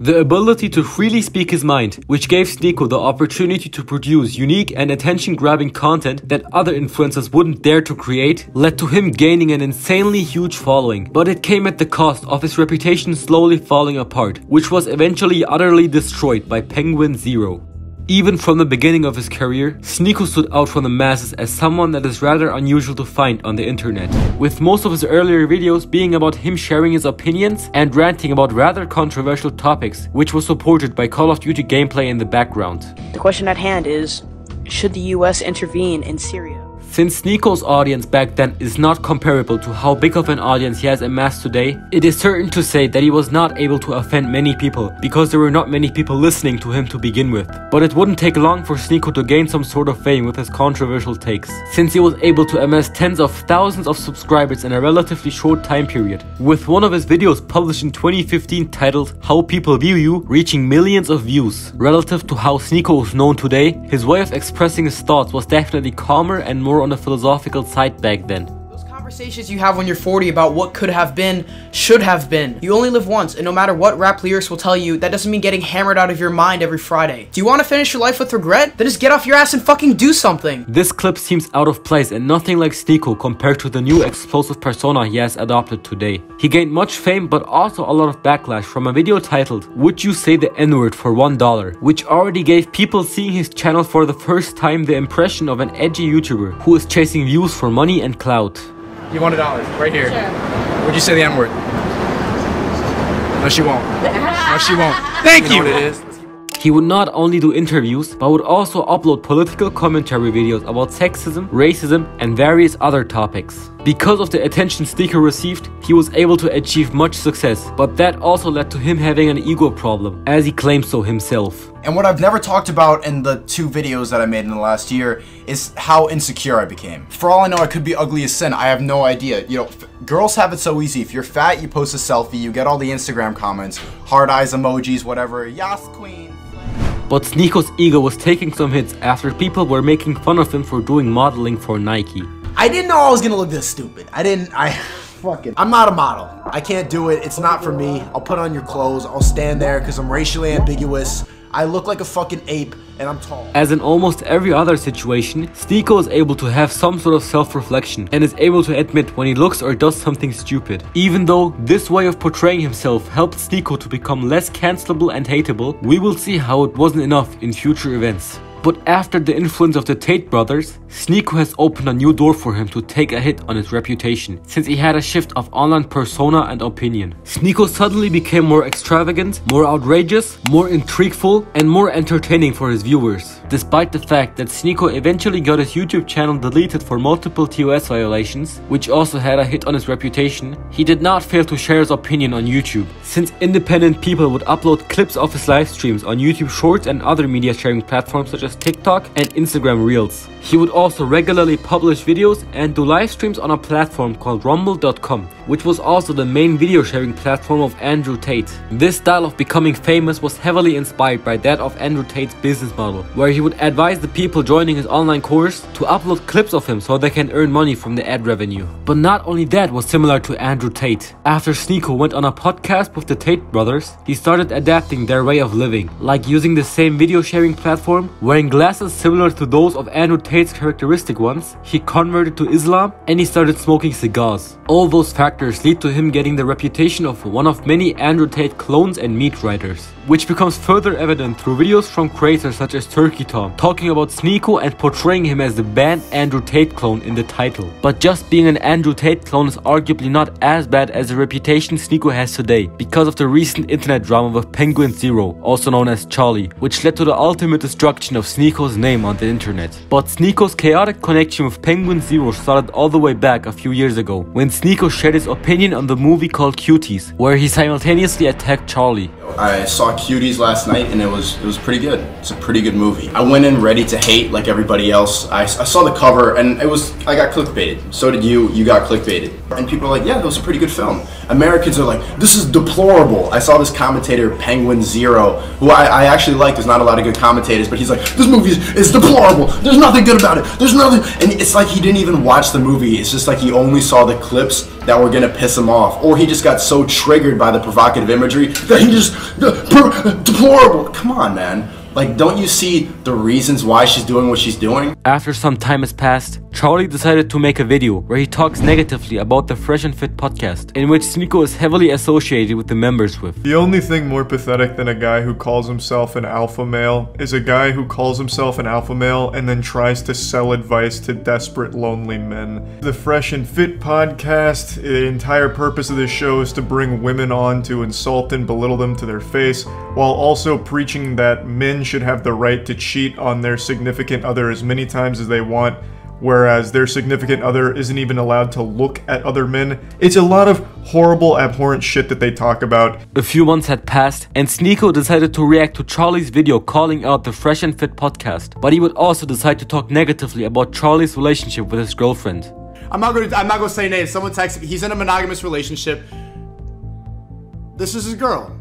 The ability to freely speak his mind, which gave Sneako the opportunity to produce unique and attention-grabbing content that other influencers wouldn't dare to create, led to him gaining an insanely huge following. But it came at the cost of his reputation slowly falling apart, which was eventually utterly destroyed by Penguin Zero. Even from the beginning of his career, Sneako stood out from the masses as someone that is rather unusual to find on the internet, with most of his earlier videos being about him sharing his opinions and ranting about rather controversial topics, which was supported by Call of Duty gameplay in the background. The question at hand is, should the US intervene in Syria? Since Sneako's audience back then is not comparable to how big of an audience he has amassed today, it is certain to say that he was not able to offend many people because there were not many people listening to him to begin with. But it wouldn't take long for Sneako to gain some sort of fame with his controversial takes, since he was able to amass tens of thousands of subscribers in a relatively short time period, with one of his videos published in 2015 titled How People View You reaching millions of views. Relative to how Sneako is known today, his way of expressing his thoughts was definitely calmer and more on the philosophical side back then. Those conversations you have when you're 40 about what could have been, should have been. You only live once, and no matter what rap lyrics will tell you, that doesn't mean getting hammered out of your mind every Friday. Do you want to finish your life with regret? Then just get off your ass and fucking do something. This clip seems out of place and nothing like Sneako compared to the new explosive persona he has adopted today. He gained much fame but also a lot of backlash from a video titled Would You Say the N-Word for $1, which already gave people seeing his channel for the first time the impression of an edgy YouTuber who is chasing views for money and clout. You want $1, right here. Sure. Would you say the N-word? No, she won't. No, she won't. Thank you! You know what it is? He would not only do interviews, but would also upload political commentary videos about sexism, racism, and various other topics. Because of the attention Sneako received, he was able to achieve much success, but that also led to him having an ego problem, as he claims so himself. And what I've never talked about in the 2 videos that I made in the last year is how insecure I became. For all I know, I could be ugly as sin. I have no idea. You know, girls have it so easy. If you're fat, you post a selfie, you get all the Instagram comments, heart eyes emojis, whatever. Yas, queen. But Sneako's ego was taking some hits after people were making fun of him for doing modeling for Nike. I didn't know I was gonna look this stupid. I'm not a model. I can't do it. It's not for me. I'll put on your clothes. I'll stand there because I'm racially ambiguous. I look like a fucking ape and I'm tall. As in almost every other situation, Sneako is able to have some sort of self-reflection and is able to admit when he looks or does something stupid. Even though this way of portraying himself helped Sneako to become less cancelable and hateable, we will see how it wasn't enough in future events. But after the influence of the Tate Brothers, Sneako has opened a new door for him to take a hit on his reputation, since he had a shift of online persona and opinion. Sneako suddenly became more extravagant, more outrageous, more intrigueful, and more entertaining for his viewers. Despite the fact that Sneako eventually got his YouTube channel deleted for multiple TOS violations, which also had a hit on his reputation, he did not fail to share his opinion on YouTube, since independent people would upload clips of his live streams on YouTube Shorts and other media sharing platforms such as TikTok and Instagram Reels. He would also regularly publish videos and do live streams on a platform called rumble.com, which was also the main video sharing platform of Andrew Tate. This style of becoming famous was heavily inspired by that of Andrew Tate's business model, where he would advise the people joining his online course to upload clips of him so they can earn money from the ad revenue. But not only that was similar to Andrew Tate. After Sneako went on a podcast with the Tate Brothers, he started adapting their way of living, like using the same video sharing platform, wearing glasses similar to those of Andrew Tate's characteristic ones, he converted to Islam, and he started smoking cigars. All those factors lead to him getting the reputation of one of many Andrew Tate clones and meat writers, which becomes further evident through videos from creators such as Turkey Tom, talking about Sneako and portraying him as the banned Andrew Tate clone in the title. But just being an Andrew Tate clone is arguably not as bad as the reputation Sneako has today, because of the recent internet drama with Penguin Zero, also known as Charlie, which led to the ultimate destruction of Sneako's name on the internet. But Sneako's chaotic connection with Penguin Zero started all the way back a few years ago, when Sneako shared his opinion on the movie called Cuties, where he simultaneously attacked Charlie. I saw Cuties last night and it was pretty good. It's a pretty good movie. I went in ready to hate like everybody else. I saw the cover and I got clickbaited. So did you. You got clickbaited. And people are like, yeah, that was a pretty good film. Americans are like, this is deplorable. I saw this commentator, Penguin Zero, who I actually like. There's not a lot of good commentators, but he's like, this This movie is deplorable. There's nothing good about it. There's nothing. And it's like he didn't even watch the movie. It's just like he only saw the clips that were gonna piss him off, or he just got so triggered by the provocative imagery that he just deplorable. Come on, man. Like, don't you see the reasons why she's doing what she's doing? After some time has passed, Charlie decided to make a video where he talks negatively about the Fresh and Fit podcast, in which Sneako is heavily associated with the members with. The only thing more pathetic than a guy who calls himself an alpha male is a guy who calls himself an alpha male and then tries to sell advice to desperate, lonely men. The Fresh and Fit podcast, the entire purpose of this show is to bring women on to insult and belittle them to their face, while also preaching that men should have the right to cheat on their significant other as many times as they want, whereas their significant other isn't even allowed to look at other men. It's a lot of horrible, abhorrent shit that they talk about. A few months had passed, and Sneako decided to react to Charlie's video calling out the Fresh and Fit podcast, but he would also decide to talk negatively about Charlie's relationship with his girlfriend. I'm not gonna say names. Someone texted me. He's in a monogamous relationship. This is his girl.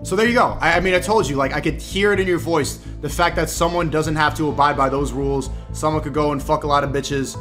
So there you go. I mean, I told you, like, I could hear it in your voice. The fact that someone doesn't have to abide by those rules. Someone could go and fuck a lot of bitches.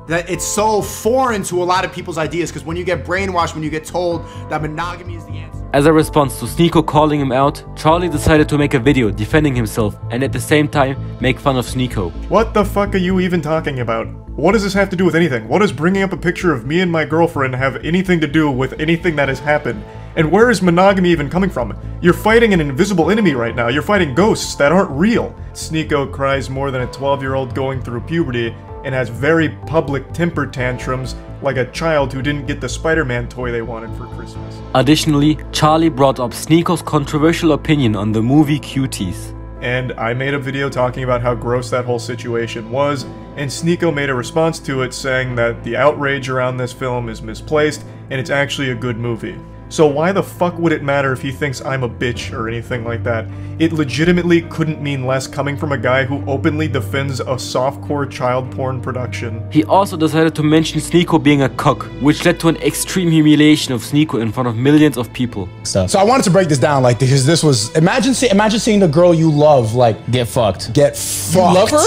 That it's so foreign to a lot of people's ideas, because when you get brainwashed, when you get told that monogamy is the answer. As a response to Sneako calling him out, Charlie decided to make a video defending himself and at the same time make fun of Sneako. What the fuck are you even talking about? What does this have to do with anything? What does bringing up a picture of me and my girlfriend have anything to do with anything that has happened? And where is monogamy even coming from? You're fighting an invisible enemy right now. You're fighting ghosts that aren't real. Sneako cries more than a 12-year-old going through puberty and has very public temper tantrums like a child who didn't get the Spider-Man toy they wanted for Christmas. Additionally, Charlie brought up Sneako's controversial opinion on the movie Cuties. And I made a video talking about how gross that whole situation was, and Sneako made a response to it saying that the outrage around this film is misplaced and it's actually a good movie. So why the fuck would it matter if he thinks I'm a bitch or anything like that? It legitimately couldn't mean less coming from a guy who openly defends a softcore child porn production. He also decided to mention Sneako being a cuck, which led to an extreme humiliation of Sneako in front of millions of people. So I wanted to break this down, like, because this was, imagine seeing the girl you love, like, get fucked. You love her?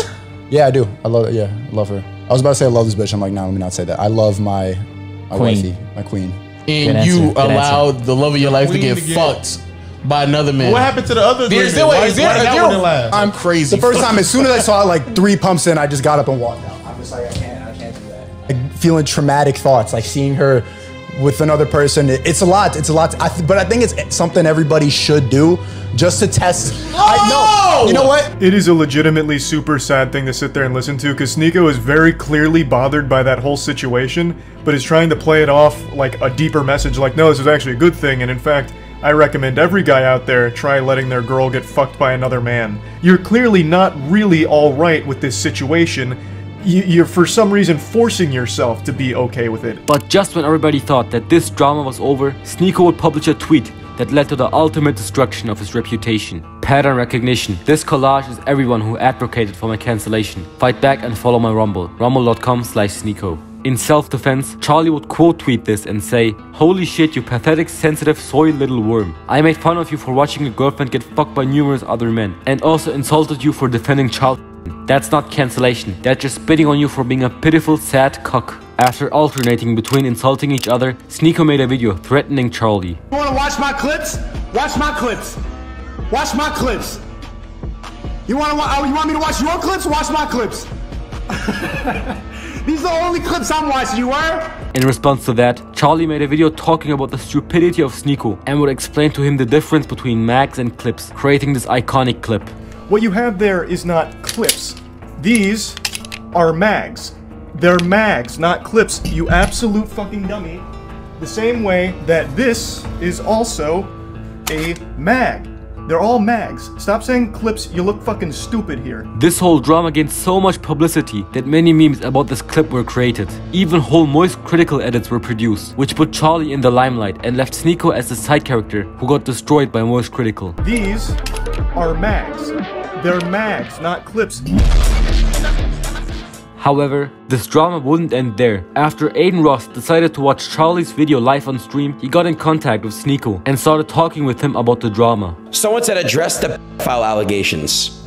Yeah, I do. I love her. Yeah, I love her. I was about to say I love this bitch. I'm like, no, let me not say that. I love my wifey, my queen. And you allowed the love of your life to get fucked by another man. What happened to the other three? I'm crazy. The first time, as soon as I saw it, like 3 pumps in, I just got up and walked out. I'm just like, I can't do that. Like, feeling traumatic thoughts, like seeing her with another person. It's a lot. But I think it's something everybody should do just to test. You know what? It is a legitimately super sad thing to sit there and listen to, because Sneako is very clearly bothered by that whole situation, but is trying to play it off like a deeper message, like, no, this is actually a good thing, and in fact, I recommend every guy out there try letting their girl get fucked by another man. You're clearly not really alright with this situation. You're for some reason forcing yourself to be okay with it. But just when everybody thought that this drama was over, Sneako would publish a tweet that led to the ultimate destruction of his reputation. Pattern recognition. This collage is everyone who advocated for my cancellation. Fight back and follow my Rumble. Rumble.com/Sneako. In self-defense, Charlie would quote tweet this and say, "Holy shit, you pathetic, sensitive, soy little worm. I made fun of you for watching your girlfriend get fucked by numerous other men, and also insulted you for defending child. That's not cancellation. That's just spitting on you for being a pitiful, sad cuck." After alternating between insulting each other, Sneako made a video threatening Charlie. You wanna watch my clips? Watch my clips. Watch my clips. You want me to watch your clips? Watch my clips. These are the only clips I'm watching, you were? In response to that, Charlie made a video talking about the stupidity of Sneako and would explain to him the difference between mags and clips, creating this iconic clip. What you have there is not clips. These are mags. They're mags, not clips, you absolute fucking dummy. The same way that this is also a mag. They're all mags. Stop saying clips, you look fucking stupid here. This whole drama gained so much publicity that many memes about this clip were created. Even whole Moist Critical edits were produced, which put Charlie in the limelight and left Sneako as the side character who got destroyed by Moist Critical. These are mags. They're mags, not clips. However, this drama wouldn't end there. After Aiden Ross decided to watch Charlie's video live on stream, he got in contact with Sneako and started talking with him about the drama. Someone said address the pedophile allegations.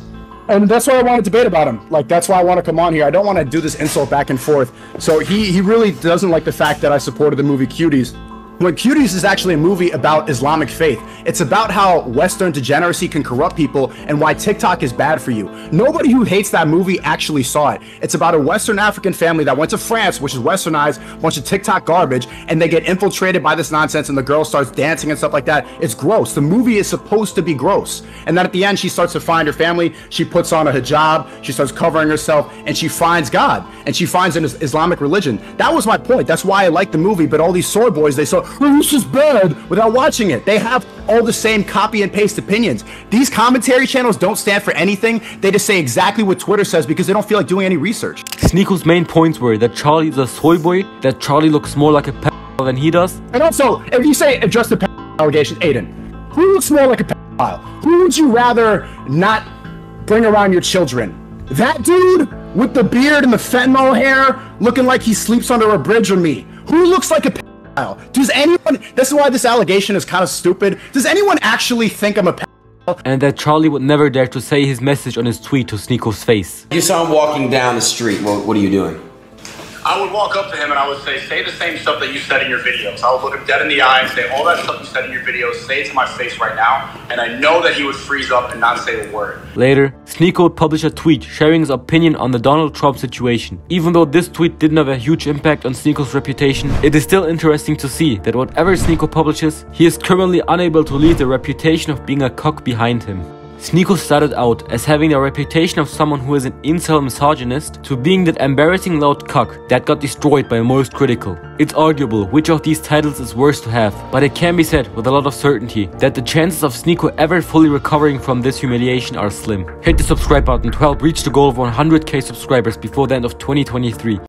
And that's why I want to debate about him. Like, that's why I want to come on here. I don't want to do this insult back and forth. So he really doesn't like the fact that I supported the movie Cuties. When Cuties is actually a movie about Islamic faith. It's about how Western degeneracy can corrupt people and why TikTok is bad for you. Nobody who hates that movie actually saw it. It's about a Western African family that went to France, which is westernized, a bunch of TikTok garbage, and they get infiltrated by this nonsense and the girl starts dancing and stuff like that. It's gross. The movie is supposed to be gross. And then at the end, she starts to find her family. She puts on a hijab, she starts covering herself, and she finds God. And she finds an Islamic religion. That was my point. That's why I like the movie, but all these soy boys, they saw, oh, this is bad, without watching it. They have all the same copy and paste opinions. These commentary channels don't stand for anything. They just say exactly what Twitter says because they don't feel like doing any research. Sneako's main points were that Charlie is a soy boy, that Charlie looks more like a pedophile than he does. And also, if you say address the pedophile allegations, Aiden, who looks more like a pedophile? Who would you rather not bring around your children? That dude with the beard and the fentanyl hair looking like he sleeps under a bridge, or me? Who looks like a pedophile? Does anyone, this is why this allegation is kind of stupid, does anyone actually think I'm a pedophile? And that Charlie would never dare to say his message on his tweet to Sneako's face. You saw him walking down the street, what are you doing? I would walk up to him and I would say the same stuff that you said in your videos. I would look him dead in the eye and say, all that stuff you said in your videos, say it to my face right now. And I know that he would freeze up and not say a word. Later, Sneako would publish a tweet sharing his opinion on the Donald Trump situation. Even though this tweet didn't have a huge impact on Sneako's reputation, it is still interesting to see that whatever Sneako publishes, he is currently unable to leave the reputation of being a cock behind him. Sneako started out as having a reputation of someone who is an incel misogynist to being that embarrassing loud cuck that got destroyed by most critical. It's arguable which of these titles is worse to have, but it can be said with a lot of certainty that the chances of Sneako ever fully recovering from this humiliation are slim. Hit the subscribe button to help reach the goal of 100k subscribers before the end of 2023.